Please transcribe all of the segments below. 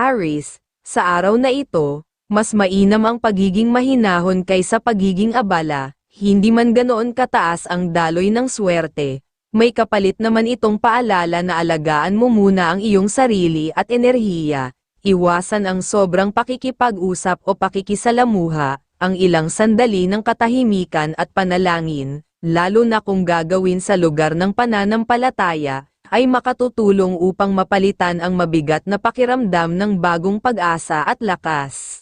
Aries, sa araw na ito, mas mainam ang pagiging mahinahon kaysa pagiging abala, hindi man ganoon kataas ang daloy ng swerte. May kapalit naman itong paalala na alagaan mo muna ang iyong sarili at enerhiya. Iwasan ang sobrang pakikipag-usap o pakikisalamuha, ang ilang sandali ng katahimikan at panalangin, lalo na kung gagawin sa lugar ng pananampalataya, ay makatutulong upang mapalitan ang mabigat na pakiramdam ng bagong pag-asa at lakas.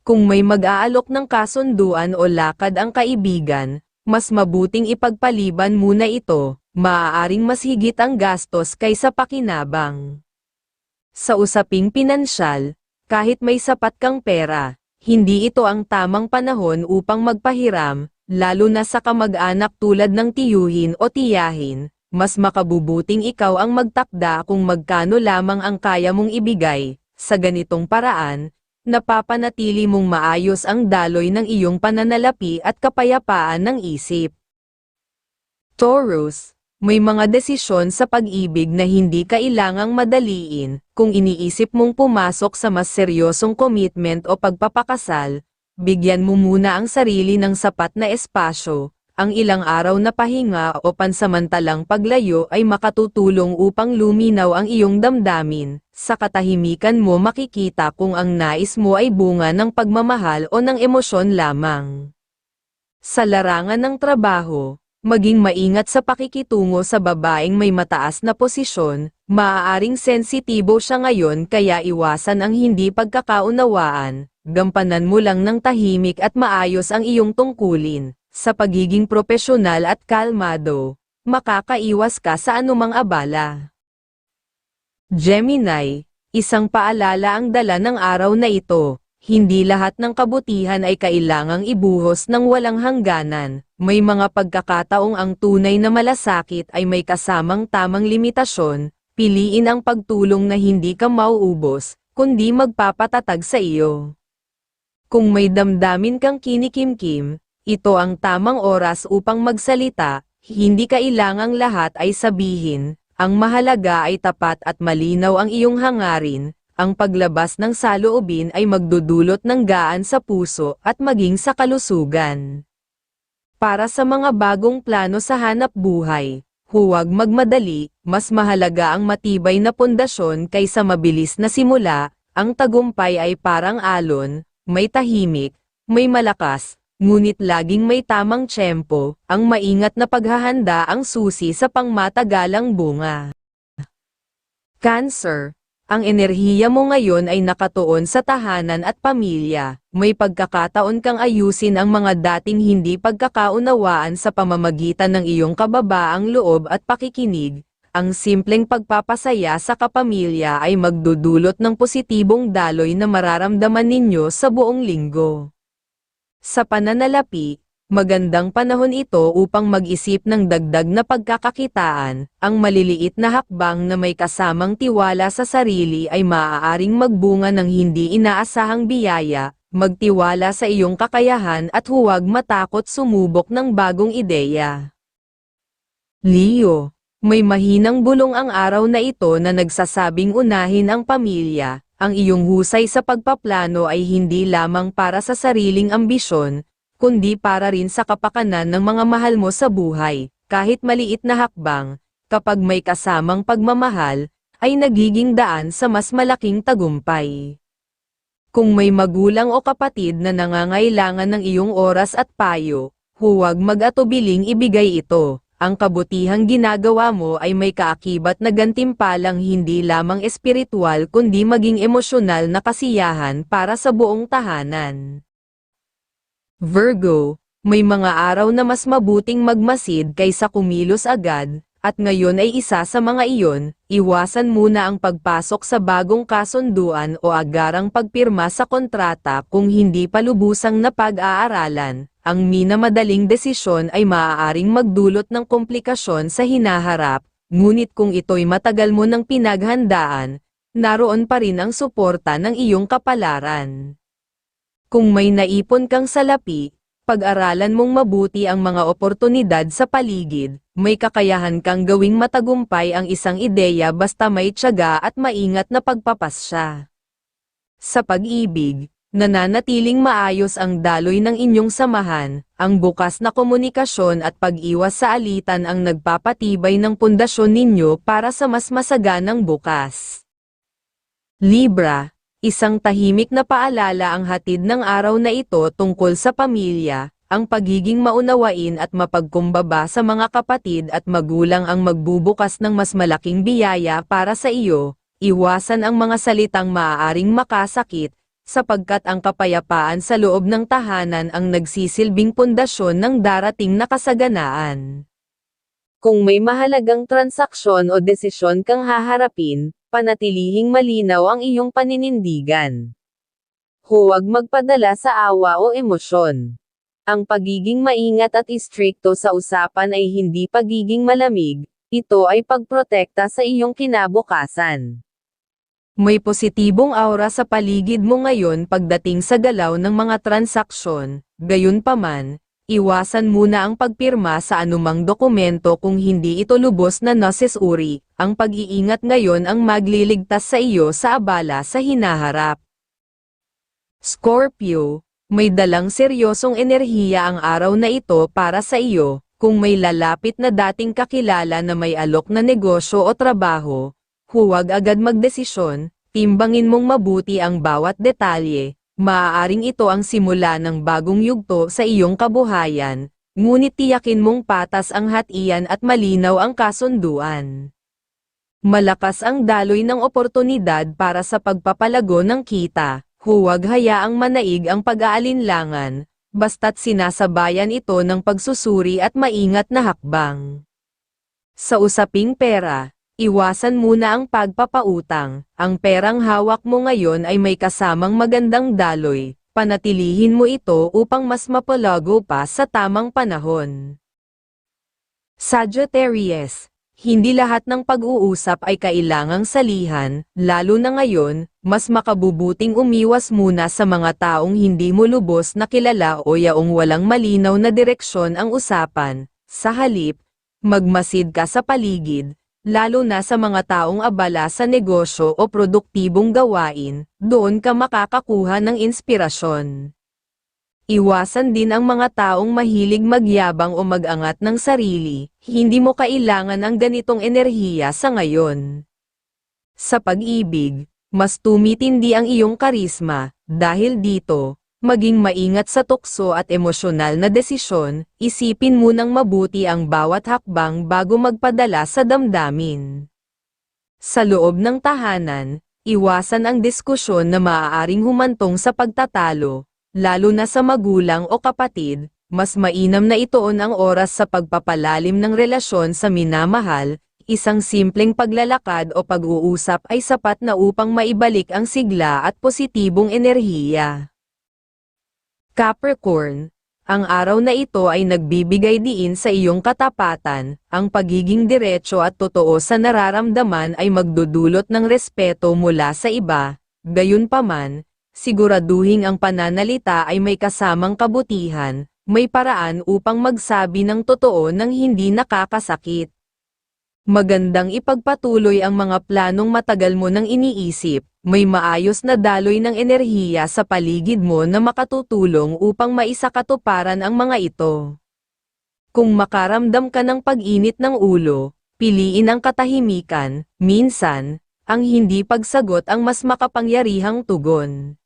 Kung may mag-aalok ng kasunduan o lakad ang kaibigan, mas mabuting ipagpaliban muna ito, maaaring mas higit ang gastos kaysa pakinabang. Sa usaping pinansyal, kahit may sapat kang pera, hindi ito ang tamang panahon upang magpahiram, lalo na sa kamag-anak tulad ng tiyuhin o tiyahin. Mas makabubuting ikaw ang magtakda kung magkano lamang ang kaya mong ibigay. Sa ganitong paraan, napapanatili mong maayos ang daloy ng iyong pananalapi at kapayapaan ng isip. Taurus, may mga desisyon sa pag-ibig na hindi kailangang madaliin. Kung iniisip mong pumasok sa mas seryosong commitment o pagpapakasal, bigyan mo muna ang sarili ng sapat na espasyo. Ang ilang araw na pahinga o pansamantalang paglayo ay makatutulong upang luminaw ang iyong damdamin. Sa katahimikan mo makikita kung ang nais mo ay bunga ng pagmamahal o ng emosyon lamang. Sa larangan ng trabaho, maging maingat sa pakikitungo sa babaeng may mataas na posisyon. Maaaring sensitibo siya ngayon kaya iwasan ang hindi pagkakaunawaan. Gampanan mo lang ng tahimik at maayos ang iyong tungkulin. Sa pagiging propesyonal at kalmado, makakaiwas ka sa anumang abala. Gemini, isang paalala ang dala ng araw na ito. Hindi lahat ng kabutihan ay kailangang ibuhos ng walang hangganan. May mga pagkakataong ang tunay na malasakit ay may kasamang tamang limitasyon. Piliin ang pagtulong na hindi ka mauubos, kundi magpapatatag sa iyo. Kung may damdamin kang kinikimkim, ito ang tamang oras upang magsalita, hindi kailangang lahat ay sabihin, ang mahalaga ay tapat at malinaw ang iyong hangarin, ang paglabas ng saloobin ay magdudulot ng gaan sa puso at maging sa kalusugan. Para sa mga bagong plano sa hanap buhay, huwag magmadali, mas mahalaga ang matibay na pundasyon kaysa mabilis na simula, ang tagumpay ay parang alon, may tahimik, may malakas, ngunit laging may tamang tiyempo, ang maingat na paghahanda ang susi sa pangmatagalang bunga. Cancer, ang enerhiya mo ngayon ay nakatuon sa tahanan at pamilya. May pagkakataon kang ayusin ang mga dating hindi pagkakaunawaan sa pamamagitan ng iyong kababaang loob at pakikinig. Ang simpleng pagpapasaya sa kapamilya ay magdudulot ng positibong daloy na mararamdaman ninyo sa buong linggo. Sa pananalapi, magandang panahon ito upang mag-isip ng dagdag na pagkakakitaan. Ang maliliit na hakbang na may kasamang tiwala sa sarili ay maaaring magbunga ng hindi inaasahang biyaya. Magtiwala sa iyong kakayahan at huwag matakot sumubok ng bagong ideya. Leo, may mahinang bulong ang araw na ito na nagsasabing unahin ang pamilya. Ang iyong husay sa pagpaplano ay hindi lamang para sa sariling ambisyon, kundi para rin sa kapakanan ng mga mahal mo sa buhay. Kahit maliit na hakbang, kapag may kasamang pagmamahal, ay nagiging daan sa mas malaking tagumpay. Kung may magulang o kapatid na nangangailangan ng iyong oras at payo, huwag mag-atubiling ibigay ito. Ang kabutihang ginagawa mo ay may kaakibat na gantimpalang hindi lamang espiritual kundi maging emosyonal na kasiyahan para sa buong tahanan. Virgo, may mga araw na mas mabuting magmasid kaysa kumilos agad, at ngayon ay isa sa mga iyon. Iwasan muna ang pagpasok sa bagong kasunduan o agarang pagpirma sa kontrata kung hindi pa lubusang napag-aaralan. Ang minamadaling desisyon ay maaaring magdulot ng komplikasyon sa hinaharap, ngunit kung ito'y matagal mo nang pinaghandaan, naroon pa rin ang suporta ng iyong kapalaran. Kung may naipon kang salapi, pag-aralan mong mabuti ang mga oportunidad sa paligid. May kakayahan kang gawing matagumpay ang isang ideya basta may tiyaga at maingat na pagpapasya. Sa pag-ibig, nananatiling maayos ang daloy ng inyong samahan, ang bukas na komunikasyon at pag-iwas sa alitan ang nagpapatibay ng pundasyon ninyo para sa mas masaganang bukas. Libra, isang tahimik na paalala ang hatid ng araw na ito tungkol sa pamilya, ang pagiging maunawain at mapagkumbaba sa mga kapatid at magulang ang magbubukas ng mas malaking biyaya para sa iyo. Iwasan ang mga salitang maaaring makasakit, sapagkat ang kapayapaan sa loob ng tahanan ang nagsisilbing pundasyon ng darating na kasaganaan. Kung may mahalagang transaksyon o desisyon kang haharapin, panatilihing malinaw ang iyong paninindigan. Huwag magpadala sa awa o emosyon. Ang pagiging maingat at istrikto sa usapan ay hindi pagiging malamig, ito ay pagprotekta sa iyong kinabukasan. May positibong aura sa paligid mo ngayon pagdating sa galaw ng mga transaksyon, gayunpaman, iwasan muna ang pagpirma sa anumang dokumento kung hindi ito lubos na nasisuri, ang pag-iingat ngayon ang magliligtas sa iyo sa abala sa hinaharap. Scorpio, may dalang seryosong enerhiya ang araw na ito para sa iyo, kung may lalapit na dating kakilala na may alok na negosyo o trabaho, huwag agad magdesisyon, timbangin mong mabuti ang bawat detalye, maaaring ito ang simula ng bagong yugto sa iyong kabuhayan, ngunit tiyakin mong patas ang hatian at malinaw ang kasunduan. Malakas ang daloy ng oportunidad para sa pagpapalago ng kita, huwag hayaang manaig ang pag-aalinlangan, basta't sinasabayan ito ng pagsusuri at maingat na hakbang. Sa usaping pera, iwasan muna ang pagpapautang, ang perang hawak mo ngayon ay may kasamang magandang daloy, panatilihin mo ito upang mas mapalago pa sa tamang panahon. Sagittarius, hindi lahat ng pag-uusap ay kailangang salihan, lalo na ngayon, mas makabubuting umiwas muna sa mga taong hindi mo lubos na kilala o yaong walang malinaw na direksyon ang usapan, sa halip, magmasid ka sa paligid, lalo na sa mga taong abala sa negosyo o produktibong gawain, doon ka makakakuha ng inspirasyon. Iwasan din ang mga taong mahilig magyabang o mag-angat ng sarili, hindi mo kailangan ang ganitong enerhiya sa ngayon. Sa pag-ibig, mas tumitindi ang iyong karisma, dahil dito, maging maingat sa tukso at emosyonal na desisyon, isipin munang mabuti ang bawat hakbang bago magpadala sa damdamin. Sa loob ng tahanan, iwasan ang diskusyon na maaaring humantong sa pagtatalo, lalo na sa magulang o kapatid, mas mainam na ituon ang oras sa pagpapalalim ng relasyon sa minamahal, isang simpleng paglalakad o pag-uusap ay sapat na upang maibalik ang sigla at positibong enerhiya. Capricorn, ang araw na ito ay nagbibigay diin sa iyong katapatan, ang pagiging diretso at totoo sa nararamdaman ay magdudulot ng respeto mula sa iba, gayunpaman, siguraduhin ang pananalita ay may kasamang kabutihan, may paraan upang magsabi ng totoo nang hindi nakakasakit. Magandang ipagpatuloy ang mga planong matagal mo nang iniisip, may maayos na daloy ng enerhiya sa paligid mo na makatutulong upang maisakatuparan ang mga ito. Kung makaramdam ka ng pag-init ng ulo, piliin ang katahimikan, minsan, ang hindi pagsagot ang mas makapangyarihang tugon.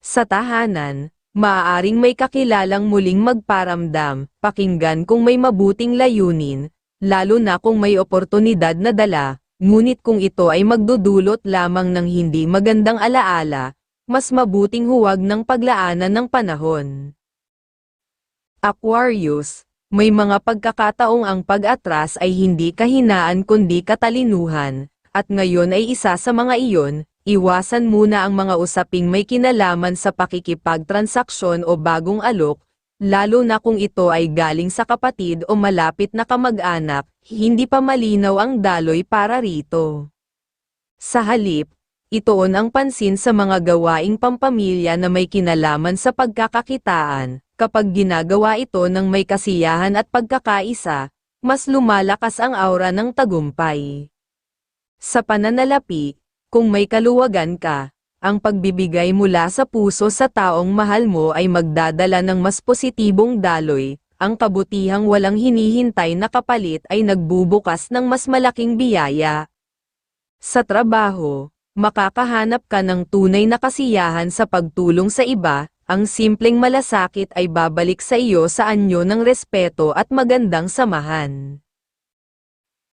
Sa tahanan, maaaring may kakilalang muling magparamdam, pakinggan kung may mabuting layunin, lalo na kung may oportunidad na dala, ngunit kung ito ay magdudulot lamang ng hindi magandang alaala, mas mabuting huwag ng paglaanan ng panahon. Aquarius, may mga pagkakataong ang pag-atras ay hindi kahinaan kundi katalinuhan, at ngayon ay isa sa mga iyon, iwasan muna ang mga usaping may kinalaman sa pakikipagtransaksyon o bagong alok, lalo na kung ito ay galing sa kapatid o malapit na kamag-anak, hindi pa malinaw ang daloy para rito. Sa halip, ituon ang pansin sa mga gawaing pampamilya na may kinalaman sa pagkakakitaan, kapag ginagawa ito ng may kasiyahan at pagkakaisa, mas lumalakas ang aura ng tagumpay. Sa pananalapi, kung may kaluwagan ka, ang pagbibigay mula sa puso sa taong mahal mo ay magdadala ng mas positibong daloy. Ang kabutihang walang hinihintay na kapalit ay nagbubukas ng mas malaking biyaya. Sa trabaho, makakahanap ka ng tunay na kasiyahan sa pagtulong sa iba. Ang simpleng malasakit ay babalik sa iyo sa anyo ng respeto at magandang samahan.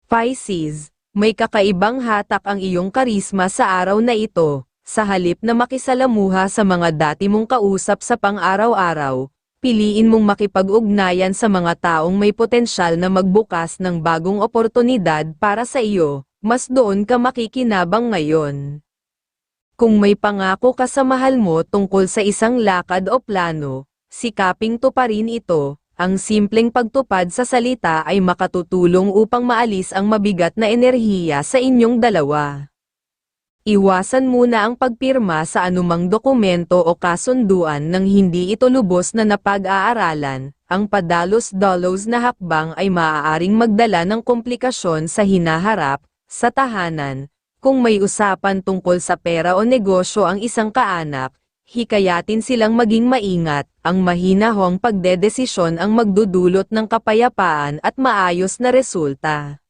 Pisces, may kakaibang hatak ang iyong karisma sa araw na ito. Sa halip na makisalamuha sa mga dati mong kausap sa pang-araw-araw, piliin mong makipag-ugnayan sa mga taong may potensyal na magbukas ng bagong oportunidad para sa iyo. Mas doon ka makikinabang ngayon. Kung may pangako ka sa mahal mo tungkol sa isang lakad o plano, sikaping tuparin ito. Ang simpleng pagtupad sa salita ay makatutulong upang maalis ang mabigat na enerhiya sa inyong dalawa. Iwasan muna ang pagpirma sa anumang dokumento o kasunduan nang hindi ito lubos na napag-aaralan. Ang padalos-dalos na hakbang ay maaaring magdala ng komplikasyon sa hinaharap. Sa tahanan, kung may usapan tungkol sa pera o negosyo ang isang kaanak, hikayatin silang maging maingat. Ang mahinahong pagdedesisyon ang magdudulot ng kapayapaan at maayos na resulta.